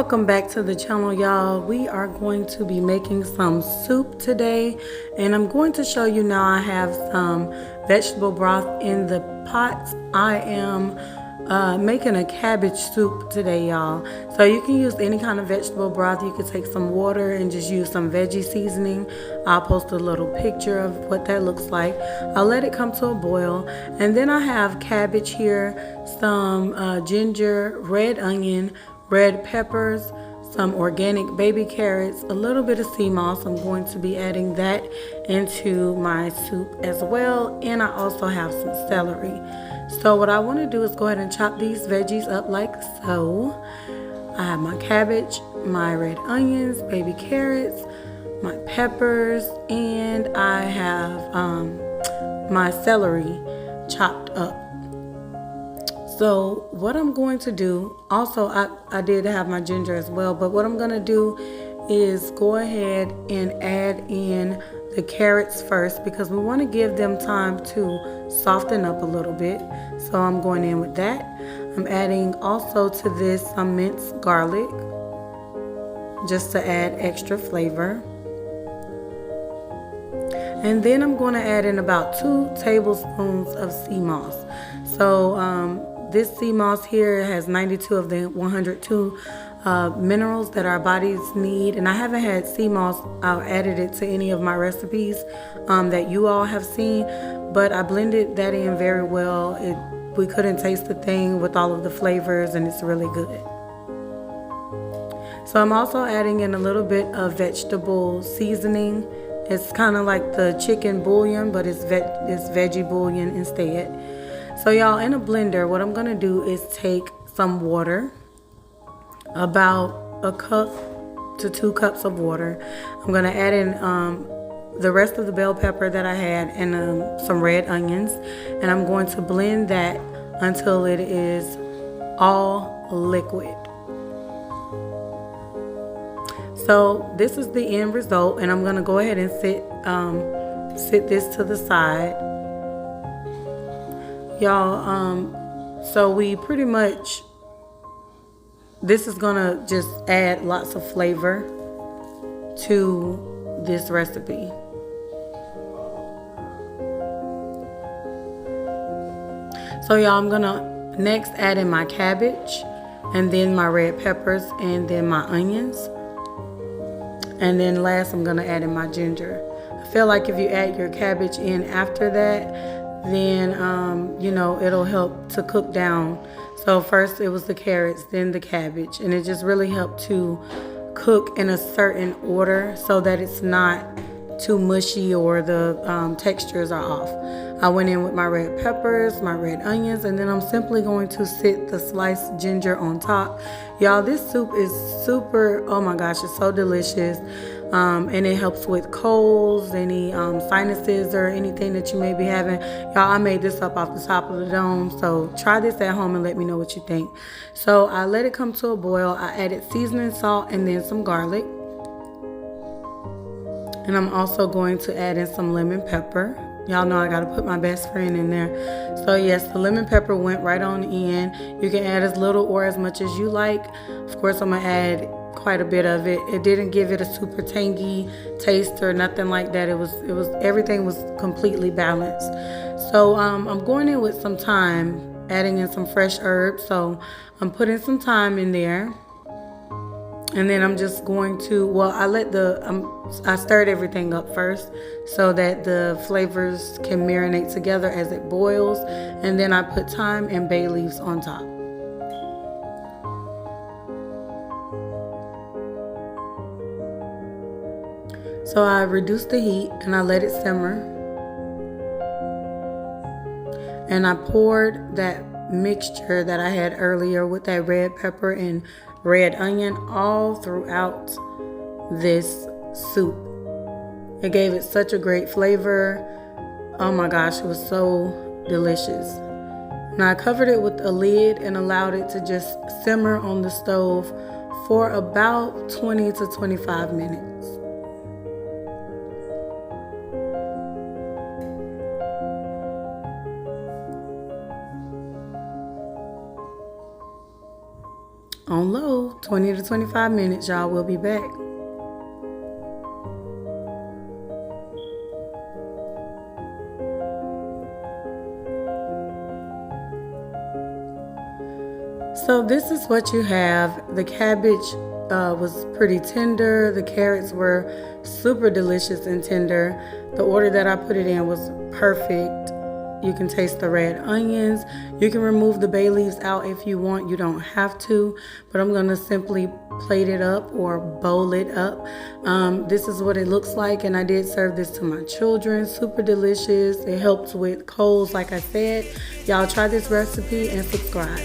Welcome back to the channel, y'all. We are going to be making some soup today, and I'm going to show you now. I have some vegetable broth in the pot. I am making a cabbage soup today, y'all. So you can use any kind of vegetable broth. You could take some water and just use some veggie seasoning. I'll post a little picture of what that looks like. I'll let it come to a boil, and then I have cabbage here, some ginger, red onion, red peppers, some organic baby carrots, a little bit of sea moss. I'm going to be adding that into my soup as well, and I also have some celery. So what I want to do is go ahead and chop these veggies up like so. I have my cabbage, my red onions, baby carrots, my peppers, and I have my celery chopped up. So what I'm going to do, also I did have my ginger as well, but what I'm going to do is go ahead and add in the carrots first because we want to give them time to soften up a little bit. So I'm going in with that. I'm adding also to this some minced garlic just to add extra flavor. And then I'm going to add in about 2 tablespoons of sea moss. So this sea moss here has 92 of the 102 minerals that our bodies need. And I haven't had sea moss added it to any of my recipes that you all have seen, but I blended that in very well. We couldn't taste the thing with all of the flavors, and it's really good. So I'm also adding in a little bit of vegetable seasoning. It's kind of like the chicken bouillon, but it's veggie bouillon instead. So y'all, in a blender, what I'm gonna do is take some water, about 1 cup to 2 cups of water. I'm gonna add in the rest of the bell pepper that I had and some red onions, and I'm going to blend that until it is all liquid. So this is the end result, and I'm gonna go ahead and sit this to the side. Y'all, so we pretty much, this is gonna just add lots of flavor to this recipe. So y'all, I'm gonna next add in my cabbage, and then my red peppers, and then my onions. And then last, I'm gonna add in my ginger. I feel like if you add your cabbage in after that, then you know, it'll help to cook down. So first it was the carrots, then the cabbage, and it just really helped to cook in a certain order so that it's not too mushy or the textures are off. I went in with my red peppers, my red onions, and then I'm simply going to sit the sliced ginger on top. Y'all, this soup is super, oh my gosh, it's so delicious. And it helps with colds, any sinuses or anything that you may be having. Y'all, I made this up off the top of the dome, so try this at home and let me know what you think. So I let it come to a boil. I added seasoning salt and then some garlic. And I'm also going to add in some lemon pepper. Y'all know I gotta put my best friend in there. So yes, the lemon pepper went right on in. You can add as little or as much as you like. Of course, I'm gonna add quite a bit of it. It didn't give it a super tangy taste or nothing like that. It was everything was completely balanced. So I'm going in with some thyme, adding in some fresh herbs. So I'm putting some thyme in there. And then I'm just going to, well, I stirred everything up first so that the flavors can marinate together as it boils. And then I put thyme and bay leaves on top. So I reduced the heat and I let it simmer. And I poured that mixture that I had earlier with that red pepper and red onion all throughout this soup. It gave it such a great flavor. Oh my gosh, it was so delicious. Now I covered it with a lid and allowed it to just simmer on the stove for about 20 to 25 minutes. on low, 20 to 25 minutes, y'all. We'll be back. So this is what you have. The cabbage was pretty tender. The carrots were super delicious and tender. The order that I put it in was perfect. You can taste the red onions. You can remove the bay leaves out if you want. You don't have to, but I'm gonna simply plate it up or bowl it up. This is what it looks like, and I did serve this to my children. Super delicious. It helps with colds, like I said. Y'all try this recipe and subscribe.